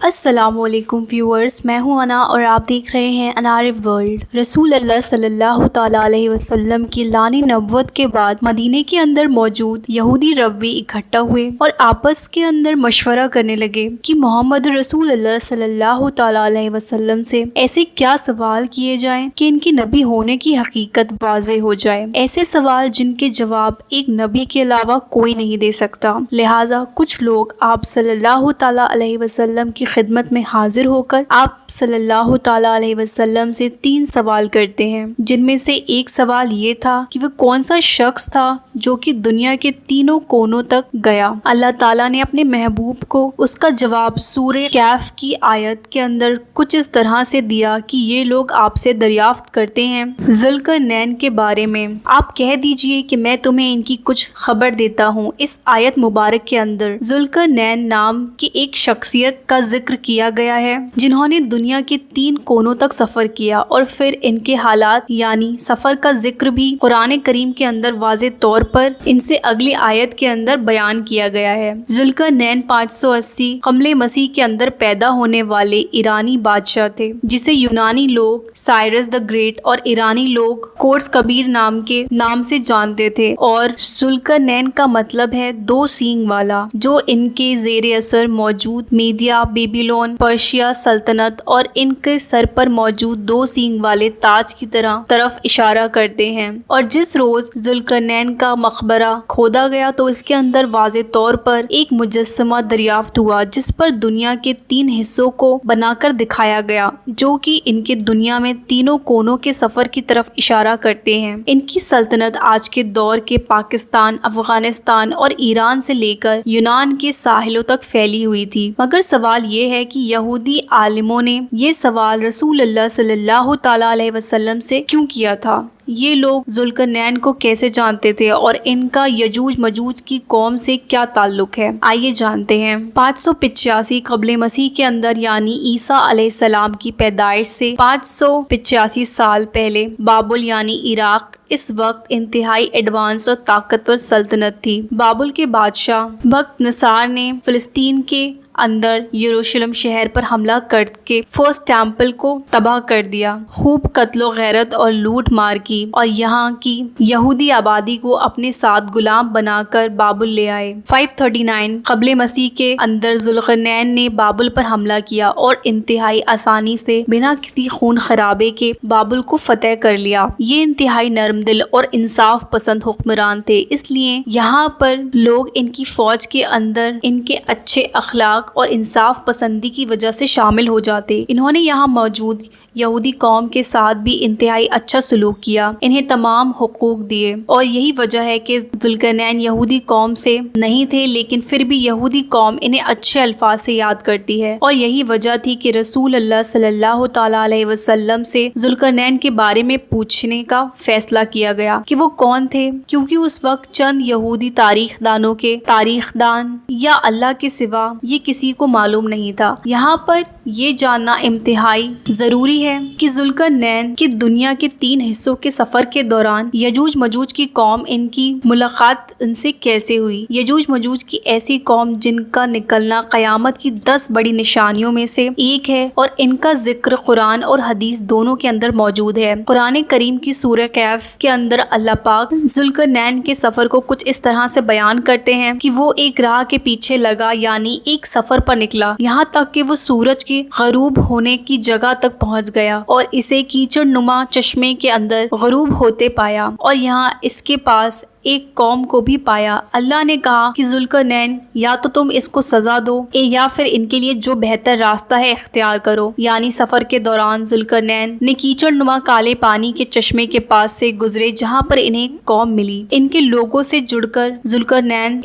السلام علیکم ویورز، میں ہوں انا اور آپ دیکھ رہے ہیں انارف ورلڈ۔ رسول اللہ صلی اللہ تعالیٰ علیہ وسلم کی لانی نبوت کے بعد مدینے کے اندر موجود یہودی ربی اکٹھا ہوئے اور آپس کے اندر مشورہ کرنے لگے کہ محمد رسول اللہ صلی اللہ تعالیٰ علیہ وسلم سے ایسے کیا سوال کیے جائیں کہ ان کے نبی ہونے کی حقیقت واضح ہو جائے، ایسے سوال جن کے جواب ایک نبی کے علاوہ کوئی نہیں دے سکتا۔ لہٰذا کچھ لوگ آپ صلی اللہ تعالیٰ علیہ وسلم کی خدمت میں حاضر ہو کر آپ صلی اللہ تعالیٰ علیہ وسلم سے 3 سوال کرتے ہیں، جن میں سے ایک سوال یہ تھا کہ وہ کون سا شخص تھا جو کہ دنیا کے تینوں کونوں تک گیا۔ اللہ تعالیٰ نے اپنے محبوب کو اس کا جواب سورہ کہف کی آیت کے اندر کچھ اس طرح سے دیا کہ یہ لوگ آپ سے دریافت کرتے ہیں ذوالقرنین کے بارے میں، آپ کہہ دیجئے کہ میں تمہیں ان کی کچھ خبر دیتا ہوں۔ اس آیت مبارک کے اندر ذوالقرنین نام کی ایک شخصیت کا ذکر کیا گیا ہے جنہوں نے دنیا کے 3 کونوں تک سفر کیا، اور پھر ان کے حالات یعنی سفر کا ذکر بھی قرآن کریم کے اندر واضح طور پر ان سے اگلی آیت کے اندر بیان کیا گیا ہے۔ ذوالقرنین 580 قبل مسیح کے اندر پیدا ہونے والے ایرانی بادشاہ تھے، جسے یونانی لوگ سائرس دا گریٹ اور ایرانی لوگ کورس کبیر نام سے جانتے تھے، اور ذوالقرنین کا مطلب ہے 2 سینگ والا، جو ان کے زیر اثر موجود میڈیا، بیبیلون، پرشیا سلطنت اور ان کے سر پر موجود 2 سینگ والے تاج کی طرف اشارہ کرتے ہیں۔ اور جس روز ذوالقرنین کا مقبرہ کھودا گیا تو اس کے اندر واضح طور پر ایک مجسمہ دریافت ہوا جس پر دنیا کے 3 حصوں کو بنا کر دکھایا گیا، جو کہ ان کے دنیا میں تینوں کونوں کے سفر کی طرف اشارہ کرتے ہیں۔ ان کی سلطنت آج کے دور کے پاکستان، افغانستان اور ایران سے لے کر یونان کے ساحلوں تک پھیلی ہوئی تھی۔ مگر سوال یہ ہے کہ یہودی عالموں نے یہ سوال رسول اللہ صلی اللہ تعالیٰ علیہ وسلم سے کیوں کیا تھا؟ یہ لوگ ذوالقرنین کو کیسے جانتے تھے اور ان کا یجوج مجوج کی قوم سے کیا تعلق ہے؟ آئیے جانتے ہیں۔ 585 قبل مسیح کے اندر یعنی عیسیٰ علیہ السلام کی پیدائش سے 585 سال پہلے بابل یعنی عراق اس وقت انتہائی ایڈوانس اور طاقتور سلطنت تھی۔ بابل کے بادشاہ بخت نصار نے فلسطین کے اندر یروشلم شہر پر حملہ کر کے فرسٹ ٹیمپل کو تباہ کر دیا، خوب قتل و غارت اور لوٹ مار کی، اور یہاں کی یہودی آبادی کو اپنے ساتھ غلام بنا کر بابل لے آئے۔ 539 قبل مسیح کے اندر ذوالقرنین نے بابل پر حملہ کیا اور انتہائی آسانی سے بنا کسی خون خرابے کے بابل کو فتح کر لیا۔ یہ انتہائی نرم دل اور انصاف پسند حکمران تھے، اس لیے یہاں پر لوگ ان کی فوج کے اندر ان کے اچھے اخلاق اور انصاف پسندی کی وجہ سے شامل ہو جاتے۔ انہوں نے یہاں موجود یہودی قوم کے ساتھ بھی انتہائی اچھا سلوک کیا، انہیں تمام حقوق دیے، اور یہی وجہ ہے کہ ذوالقرنین یہودی قوم سے نہیں تھے لیکن پھر بھی یہودی قوم انہیں اچھے الفاظ سے یاد کرتی ہے، اور یہی وجہ تھی کہ رسول اللہ صلی اللہ تعالیٰ علیہ وسلم سے ذوالقرنین کے بارے میں پوچھنے کا فیصلہ کیا گیا کہ وہ کون تھے، کیونکہ اس وقت چند یہودی تاریخ دان یا اللہ کے سوا یہ کسی کو معلوم نہیں تھا۔ یہاں پر یہ جاننا انتہائی ضروری ہے کہ ذوالقرنین کی دنیا کے 3 حصوں کے سفر کے دوران یجوج مجوج کی قوم ان کی ملاقات ان سے کیسے ہوئی۔ یجوج مجوج کی ایسی قوم جن کا نکلنا قیامت کی 10 بڑی نشانیوں میں سے ایک ہے، اور ان کا ذکر قرآن اور حدیث دونوں کے اندر موجود ہے۔ قرآن کریم کی سورہ کہف کے اندر اللہ پاک ذوالقرنین کے سفر کو کچھ اس طرح سے بیان کرتے ہیں کہ وہ ایک راہ کے پیچھے لگا یعنی ایک سفر پر نکلا، یہاں تک کہ وہ سورج کے غروب ہونے کی جگہ تک پہنچ گیا اور اسے کیچڑ نما چشمے کے اندر غروب ہوتے پایا، اور یہاں اس کے پاس ایک قوم کو بھی پایا۔ اللہ نے کہا کہ ذوالقرنین یا تو تم اس کو سزا دو یا پھر ان کے لیے جو بہتر راستہ ہے اختیار کرو، یعنی سفر کے دوران ذوالقرنین نے کیچڑ نما کالے پانی کے چشمے کے پاس سے گزرے جہاں پر انہیں قوم ملی، ان کے لوگوں سے جڑ کر ذوالقرنین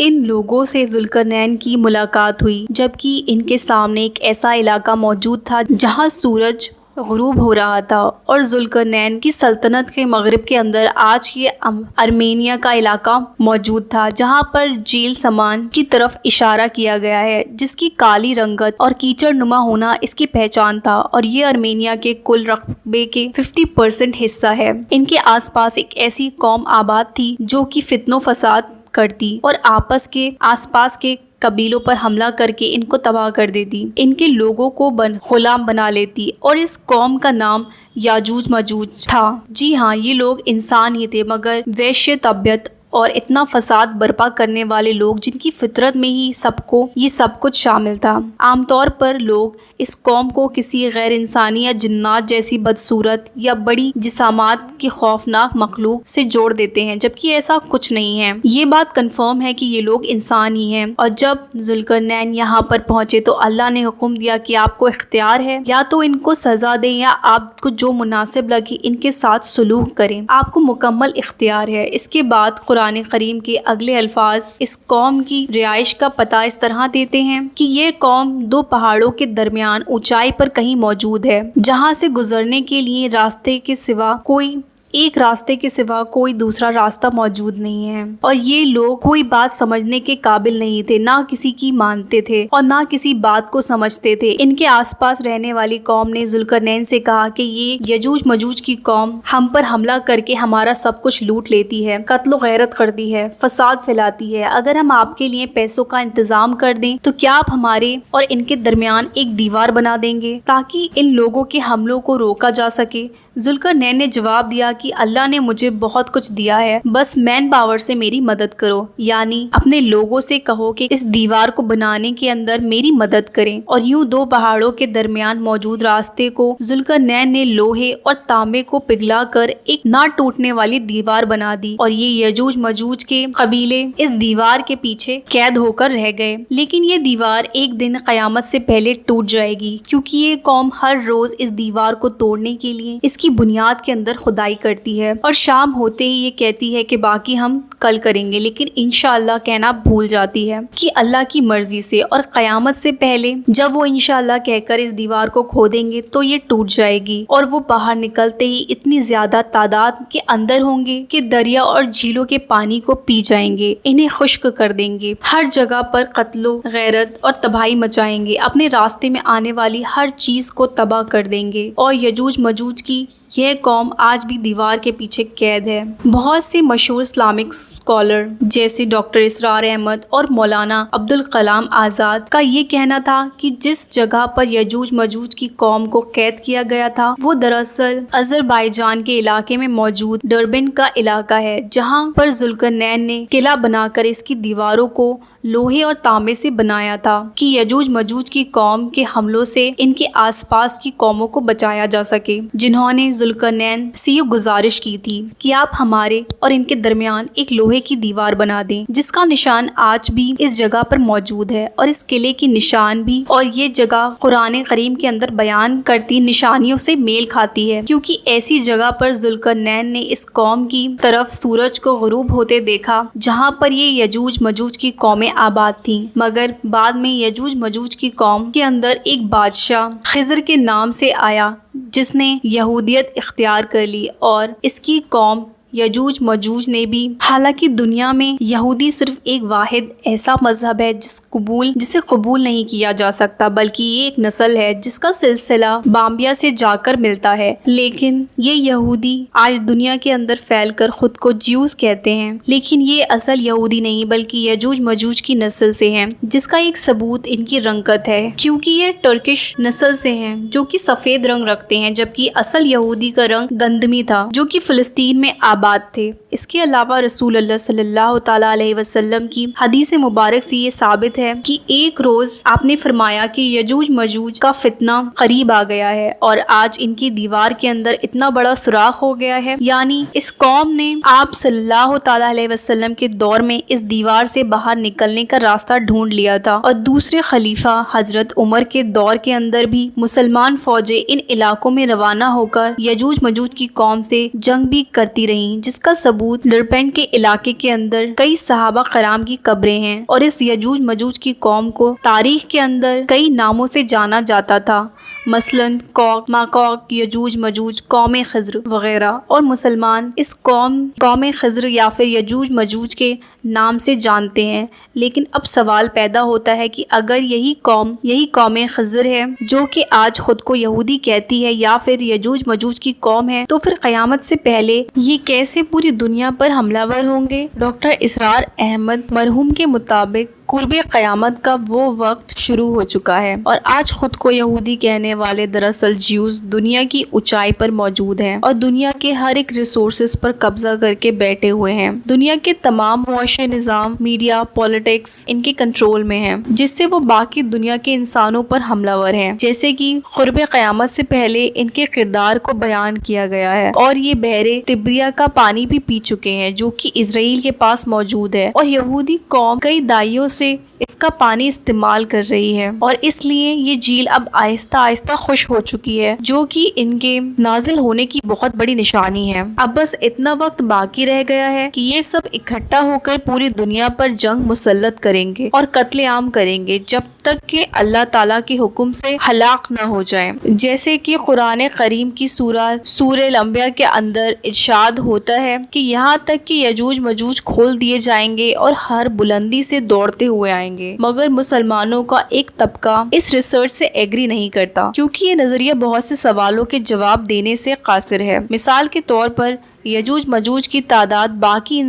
کی ملاقات ہوئی، جبکہ ان کے سامنے ایک ایسا علاقہ موجود تھا جہاں سورج غروب ہو رہا تھا، اور ذوالقرنین کی سلطنت کے مغرب کے اندر آج کی ارمینیا کا علاقہ موجود تھا، جہاں پر جیل سمان کی طرف اشارہ کیا گیا ہے جس کی کالی رنگت اور کیچڑ نما ہونا اس کی پہچان تھا، اور یہ ارمینیا کے کل رقبے کے 50% حصہ ہے۔ ان کے آس پاس ایک ایسی قوم آباد تھی جو کہ فتن و فساد کرتی اور آس پاس کے قبیلوں پر حملہ کر کے ان کو تباہ کر دیتی، ان کے لوگوں کو غلام بنا لیتی، اور اس قوم کا نام یاجوج ماجوج تھا۔ جی ہاں، یہ لوگ انسان ہی تھے مگر وحشی طبیعت اور اتنا فساد برپا کرنے والے لوگ جن کی فطرت میں ہی یہ سب کچھ شامل تھا۔ عام طور پر لوگ اس قوم کو کسی غیر انسانی یا جنات جیسی بدصورت یا بڑی جسامات کی خوفناک مخلوق سے جوڑ دیتے ہیں، جبکہ ایسا کچھ نہیں ہے۔ یہ بات کنفرم ہے کہ یہ لوگ انسان ہی ہیں۔ اور جب ذوالقرنین یہاں پر پہنچے تو اللہ نے حکم دیا کہ آپ کو اختیار ہے، یا تو ان کو سزا دیں یا آپ کو جو مناسب لگے ان کے ساتھ سلوک کریں، آپ کو مکمل اختیار ہے۔ اس کے بعد قرآن کریم کے اگلے الفاظ اس قوم کی رہائش کا پتہ اس طرح دیتے ہیں کہ یہ قوم دو پہاڑوں کے درمیان اونچائی پر کہیں موجود ہے، جہاں سے گزرنے کے لیے ایک راستے کے سوا کوئی دوسرا راستہ موجود نہیں ہے، اور یہ لوگ کوئی بات سمجھنے کے قابل نہیں تھے، نہ کسی کی مانتے تھے اور نہ کسی بات کو سمجھتے تھے۔ ان کے آس پاس رہنے والی قوم نے ذوالقرنین سے کہا کہ یہ یجوج مجوج کی قوم ہم پر حملہ کر کے ہمارا سب کچھ لوٹ لیتی ہے، قتل و غارت کرتی ہے، فساد پھیلاتی ہے۔ اگر ہم آپ کے لیے پیسوں کا انتظام کر دیں تو کیا آپ ہمارے اور ان کے درمیان ایک دیوار بنا دیں گے تاکہ ان لوگوں کے حملوں کو روکا جا سکے؟ ذوالقرنین نے جواب دیا کہ اللہ نے مجھے بہت کچھ دیا ہے، بس مین پاور سے میری مدد کرو، یعنی اپنے لوگوں سے کہو کہ اس دیوار کو بنانے کے اندر میری مدد کریں۔ اور یوں دو پہاڑوں کے درمیان موجود راستے کو ذوالقرنین نے لوہے اور تانبے کو پگھلا کر ایک نہ ٹوٹنے والی دیوار بنا دی، اور یہ یجوج مجوج کے قبیلے اس دیوار کے پیچھے قید ہو کر رہ گئے۔ لیکن یہ دیوار ایک دن قیامت سے پہلے ٹوٹ جائے گی، کیونکہ یہ قوم ہر روز اس دیوار کو توڑنے کے لیے اس کی بنیاد کے اندر کھدائی کرتی ہے، اور شام ہوتے ہی یہ کہتی ہے کہ باقی ہم کل کریں گے، لیکن انشاءاللہ کہنا بھول جاتی ہے کہ اللہ کی مرضی سے، اور قیامت سے پہلے جب وہ انشاءاللہ کہہ کر اس دیوار کو کھودیں گے تو یہ ٹوٹ جائے گی، اور وہ باہر نکلتے ہی اتنی زیادہ تعداد کے اندر ہوں گے کہ دریا اور جھیلوں کے پانی کو پی جائیں گے، انہیں خشک کر دیں گے، ہر جگہ پر قتل و غارت اور تباہی مچائیں گے، اپنے راستے میں آنے والی ہر چیز کو تباہ کر دیں گے۔ اور یجوج مجوج کی یہ قوم آج بھی دیوار کے پیچھے قید ہے۔ بہت سے مشہور اسلامک اسکالر جیسے ڈاکٹر اسرار احمد اور مولانا عبدالکلام آزاد کا یہ کہنا تھا کہ جس جگہ پر یجوج مجوج کی قوم کو قید کیا گیا تھا وہ دراصل آذربائیجان کے علاقے میں موجود ڈربن کا علاقہ ہے، جہاں پر ذوالقرنین نے قلعہ بنا کر اس کی دیواروں کو لوہے اور تانبے سے بنایا تھا کہ یجوج مجوج کی قوم کے حملوں سے ان کے آس پاس کی قوموں کو بچایا جا سکے، جنہوں نے ذوالقرنین سے یہ گزارش کی تھی کہ آپ ہمارے اور ان کے درمیان ایک لوہے کی دیوار بنا دیں، جس کا نشان آج بھی اس جگہ پر موجود ہے، اور اس قلعے کی نشان بھی اور یہ جگہ قرآن کریم کے اندر بیان کرتی نشانیوں سے میل کھاتی ہے، کیونکہ ایسی جگہ پر ذوالقرنین نے اس قوم کی طرف سورج کو غروب ہوتے دیکھا جہاں پر یہ یجوج مجوج کی قومیں آباد تھیں، مگر بعد میں یجوج مجوج کی قوم کے اندر ایک بادشاہ خضر کے نام سے آیا جس نے یہودیت اختیار کر لی، اور اس کی قوم یجوج مجوج نے بھی، حالانکہ دنیا میں یہودی صرف ایک واحد ایسا مذہب ہے جسے قبول نہیں کیا جا سکتا، بلکہ یہ ایک نسل ہے جس کا سلسلہ بامبیا سے جا کر ملتا ہے، لیکن یہ یہودی آج دنیا کے اندر پھیل کر خود کو جیوز کہتے ہیں، لیکن یہ اصل یہودی نہیں بلکہ یجوج مجوج کی نسل سے ہیں، جس کا ایک ثبوت ان کی رنگت ہے، کیونکہ یہ ٹرکش نسل سے ہیں جو کہ سفید رنگ رکھتے ہیں، جبکہ اصل یہودی کا رنگ گندمی تھا جو کہ فلسطین میں آباد تھے۔ اس کے علاوہ رسول اللہ صلی اللہ تعالیٰ علیہ وسلم کی حدیث مبارک سے یہ ثابت ہے کہ ایک روز آپ نے فرمایا کہ یجوج مجوج کا فتنہ قریب آ گیا ہے، اور آج ان کی دیوار کے اندر اتنا بڑا سوراخ ہو گیا ہے، یعنی اس قوم نے آپ صلی اللہ تعالیٰ علیہ وسلم کے دور میں اس دیوار سے باہر نکلنے کا راستہ ڈھونڈ لیا تھا، اور دوسرے خلیفہ حضرت عمر کے دور کے اندر بھی مسلمان فوجیں ان علاقوں میں روانہ ہو کر یجوج مجوج کی قوم سے جنگ بھی کرتی رہیں، جس کا ثبوت ڈربن کے علاقے کے اندر کئی صحابہ کرام کی قبریں ہیں، اور اس یجوج مجوج کی قوم کو تاریخ کے اندر کئی ناموں سے جانا جاتا تھا، مثلاً کوک، ماکوک، یجوج مجوج، قوم خضر وغیرہ، اور مسلمان اس قوم خضر یا پھر یجوج مجوج کے نام سے جانتے ہیں۔ لیکن اب سوال پیدا ہوتا ہے کہ اگر یہی قوم خضر ہے جو کہ آج خود کو یہودی کہتی ہے، یا پھر یجوج مجوج کی قوم ہے، تو پھر قیامت سے پہلے یہ کیسے پوری دنیا پر حملہ ور ہوں گے؟ ڈاکٹر اسرار احمد مرحوم کے مطابق قرب قیامت کا وہ وقت شروع ہو چکا ہے اور آج خود کو یہودی کہنے والے دراصل جیوز دنیا کی اونچائی پر موجود ہیں اور دنیا کے ہر ایک ریسورسز پر قبضہ کر کے بیٹھے ہوئے ہیں۔ دنیا کے تمام معاشی نظام، میڈیا، پولیٹکس ان کے کنٹرول میں ہیں، جس سے وہ باقی دنیا کے انسانوں پر حملہ ور ہیں، جیسے کہ قرب قیامت سے پہلے ان کے کردار کو بیان کیا گیا ہے اور یہ بحر طبریہ کا پانی بھی پی چکے ہیں جو کہ اسرائیل کے پاس موجود ہے، اور یہودی قوم کئی دہائیوں سے اس کا پانی استعمال کر رہی ہے اور اس لیے یہ جھیل اب آہستہ آہستہ خشک ہو چکی ہے، جو کہ ان کے نازل ہونے کی بہت بڑی نشانی ہے۔ اب بس اتنا وقت باقی رہ گیا ہے کہ یہ سب اکٹھا ہو کر پوری دنیا پر جنگ مسلط کریں گے اور قتل عام کریں گے جب تک کہ اللہ تعالیٰ کے حکم سے ہلاک نہ ہو جائیں، جیسے کہ قرآن کریم کی سورہ الانبیاء کے اندر ارشاد ہوتا ہے کہ یہاں تک کہ یجوج مجوج کھول دیے جائیں گے اور ہر بلندی سے دوڑتے ہوئے آئیں گے، مگر مسلمانوں کا ایک طبقہ اس ریسرچ سے ایگری نہیں کرتا کیونکہ یہ نظریہ بہت سے سوالوں کے جواب دینے سے قاصر ہے۔ مثال کے طور پر یجوج مجوج کی تعداد باقی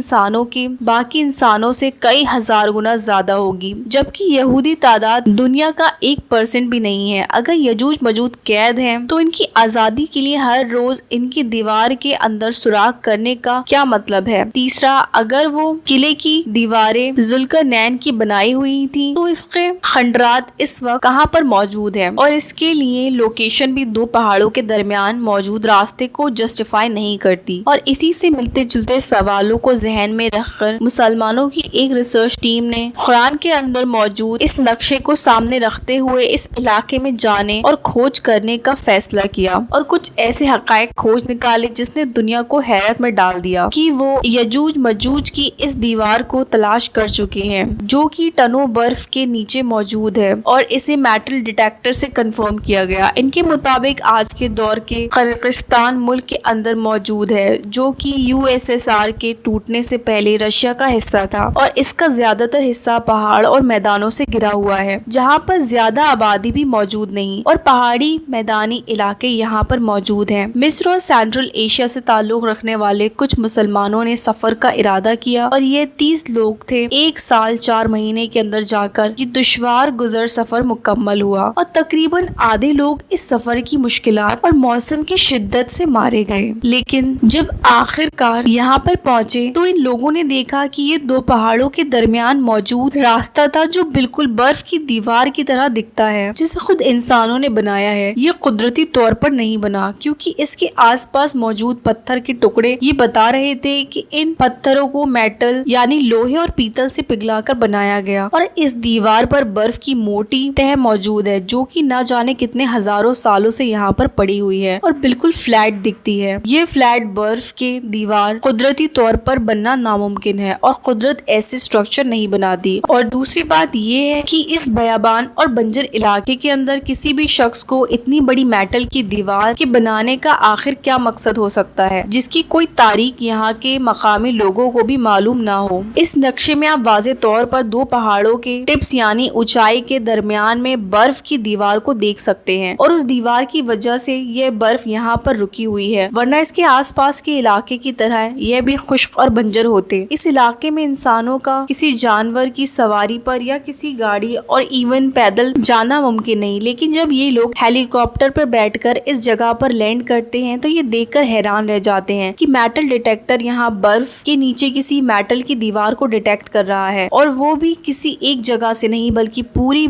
انسانوں سے کئی ہزار گنا زیادہ ہوگی، جبکہ یہودی تعداد دنیا کا 1% بھی نہیں ہے۔ اگر یجوج مجوج قید ہیں تو ان کی آزادی کے لیے ہر روز ان کی دیوار کے اندر سوراخ کرنے کا کیا مطلب ہے؟ تیسرا، اگر وہ قلعے کی دیواریں ذوالقرنین کی بنائی ہوئی تھی تو اس کے خنڈرات اس وقت کہاں پر موجود ہیں؟ اور اس کے لیے لوکیشن بھی دو پہاڑوں کے درمیان موجود راستے کو جسٹیفائی نہیں کرتی۔ اور اسی سے ملتے جلتے سوالوں کو ذہن میں رکھ کر مسلمانوں کی ایک ریسرچ ٹیم نے قرآن کے اندر موجود اس نقشے کو سامنے رکھتے ہوئے اس علاقے میں جانے اور کھوج کرنے کا فیصلہ کیا اور کچھ ایسے حقائق کھوج نکالے جس نے دنیا کو حیرت میں ڈال دیا کہ وہ یجوج مجوج کی اس دیوار کو تلاش کر چکے ہیں جو کہ ٹنوں برف کے نیچے موجود ہے اور اسے میٹل ڈیٹیکٹر سے کنفرم کیا گیا۔ ان کے مطابق آج کے دور کے قزاقستان ملک کے اندر موجود ہے جو کہ USSR کے ٹوٹنے سے پہلے رشیا کا حصہ تھا اور اس کا زیادہ تر حصہ پہاڑ اور میدانوں سے گھرا ہوا ہے جہاں پر زیادہ آبادی بھی موجود نہیں اور پہاڑی میدانی علاقے یہاں پر موجود ہیں۔ مصر اور سینٹرل ایشیا سے تعلق رکھنے والے کچھ مسلمانوں نے سفر کا ارادہ کیا اور یہ 30 لوگ تھے۔ 1 سال 4 مہینے کے اندر جا کر یہ دشوار گزر سفر مکمل ہوا اور تقریباً آدھے لوگ اس سفر کی مشکلات اور موسم کی شدت سے مارے گئے، لیکن جب آخر کار یہاں پر پہنچے تو ان لوگوں نے دیکھا کہ یہ 2 پہاڑوں کے درمیان موجود راستہ تھا جو بالکل برف کی دیوار کی طرح دکھتا ہے جسے خود انسانوں نے بنایا ہے۔ یہ قدرتی طور پر نہیں بنا کیونکہ اس کے آس پاس موجود پتھر کے ٹکڑے یہ بتا رہے تھے کہ ان پتھروں کو میٹل یعنی لوہے اور پیتل سے پگھلا کر بنایا گیا اور اس دیوار پر برف کی موٹی تہ موجود ہے جو کہ نہ جانے کتنے ہزاروں سالوں سے یہاں پر پڑی ہوئی ہے اور بالکل فلیٹ دکھتی ہے۔ یہ فلیٹ برف کے دیوار قدرتی طور پر بننا ناممکن ہے اور قدرت ایسے سٹرکچر نہیں بناتی۔ اور دوسری بات یہ ہے کہ اس بیابان اور بنجر علاقے کے اندر کسی بھی شخص کو اتنی بڑی میٹل کی دیوار کے بنانے کا آخر کیا مقصد ہو سکتا ہے جس کی کوئی تاریخ یہاں کے مقامی لوگوں کو بھی معلوم نہ ہو۔ اس نقشے میں آپ واضح طور پر 2 پہاڑوں کے ٹپس یعنی اونچائی کے درمیان میں برف کی دیوار کو دیکھ سکتے ہیں اور اس دیوار کی وجہ سے یہ برف یہاں پر رکی ہوئی ہے، ورنہ اس کے آس پاس کے علاقے کی طرح یہ بھی خشک اور بنجر ہوتے۔ اس علاقے میں انسانوں کا کسی جانور کی سواری پر یا کسی گاڑی اور ایون پیدل جانا ممکن نہیں، لیکن جب یہ لوگ ہیلی کاپٹر پر بیٹھ کر اس جگہ پر لینڈ کرتے ہیں تو یہ دیکھ کر حیران رہ جاتے ہیں کہ میٹل ڈیٹیکٹر یہاں برف کے نیچے کسی میٹل کی دیوار کو ڈیٹیکٹ کر رہا ہے اور وہ بھی کسی ایک جگہ سے نہیں بلکہ پوری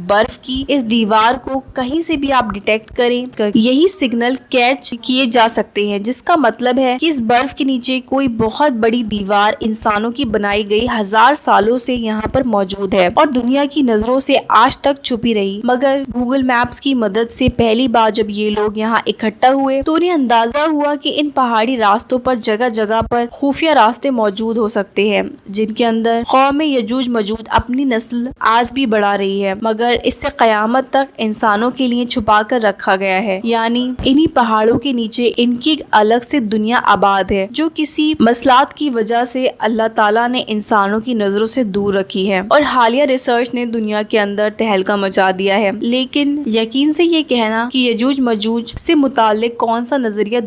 برف کی اس دیوار کو کہیں سے بھی آپ ڈیٹیکٹ کریں یہی سگنل کیچ کیے جا سکتے ہیں، جس کا مطلب ہے کہ اس برف کے نیچے کوئی بہت بڑی دیوار انسانوں کی بنائی گئی 1000 سالوں سے یہاں پر موجود ہے اور دنیا کی نظروں سے آج تک چھپی رہی۔ مگر گوگل میپس کی مدد سے پہلی بار جب یہ لوگ یہاں اکٹھا ہوئے تو انہیں اندازہ ہوا کہ ان پہاڑی راستوں پر جگہ جگہ پر خفیہ راستے موجود ہو سکتے ہیں جن کے اندر قوم یجوج مجوج اپنی نسل آج بھی بڑھا رہی ہے، مگر مگر اس سے قیامت تک انسانوں کے لیے چھپا کر رکھا گیا ہے، یعنی انہی پہاڑوں کے نیچے ان کی ایک الگ سے دنیا آباد ہے جو کسی مسئلات کی وجہ سے اللہ تعالیٰ نے انسانوں کی نظروں سے دور رکھی ہے، اور حالیہ ریسرچ نے دنیا کے اندر تہلکہ مچا دیا ہے۔ لیکن یقین سے یہ کہنا کہ یجوج مجوج سے متعلق کون سا نظریہ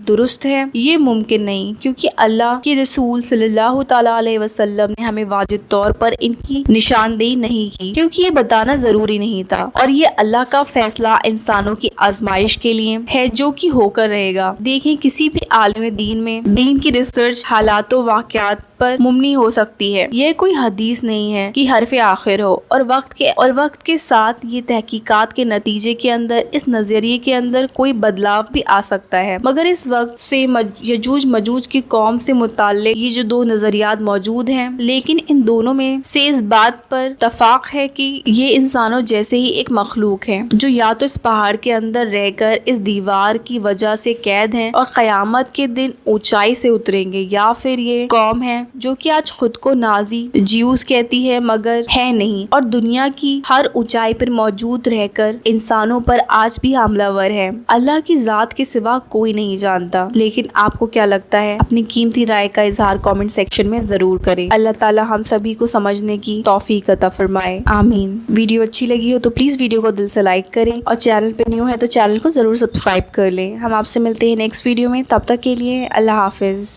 درست ہے یہ ممکن نہیں، کیونکہ اللہ کے رسول صلی اللہ تعالیٰ علیہ وسلم نے ہمیں واضح طور پر ان کی نشاندہی نہیں کی، کیونکہ یہ بتانا ضروری نہیں تھا، اور یہ اللہ کا فیصلہ انسانوں کی آزمائش کے لیے ہے جو کہ ہو کر رہے گا۔ دیکھیں کسی بھی عالم دین میں دین کی ریسرچ حالات و واقعات پر مبنی ہو سکتی ہے، یہ کوئی حدیث نہیں ہے کہ حرف آخر ہو، اور وقت کے ساتھ یہ تحقیقات کے نتیجے کے اندر اس نظریے کے اندر کوئی بدلاؤ بھی آ سکتا ہے، مگر اس وقت سے یجوج مجوج کی قوم سے متعلق یہ جو دو نظریات موجود ہیں، لیکن ان دونوں میں سے اس بات پر اتفاق ہے کہ یہ انسانوں جیسے ہی ایک مخلوق ہے جو یا تو اس پہاڑ کے اندر رہ کر اس دیوار کی وجہ سے قید ہیں اور قیامت کے دن اونچائی سے اتریں گے، یا پھر یہ قوم ہے جو کہ آج خود کو نازی جیوز کہتی ہے مگر ہے نہیں، اور دنیا کی ہر اونچائی پر موجود رہ کر انسانوں پر آج بھی حاملہ ور ہے۔ اللہ کی ذات کے سوا کوئی نہیں جانتا، لیکن آپ کو کیا لگتا ہے؟ اپنی قیمتی رائے کا اظہار کامنٹ سیکشن میں ضرور کریں۔ اللہ تعالی ہم سبھی کو سمجھنے کی توفیق عطا فرمائے، آمین۔ ویڈیو اچھی لگی ہو تو پلیز ویڈیو کو دل سے لائک کریں، اور چینل پہ نیو ہے تو چینل کو ضرور سبسکرائب کر لیں۔ ہم آپ سے ملتے ہیں نیکسٹ ویڈیو میں، تب تک کے لیے اللہ حافظ۔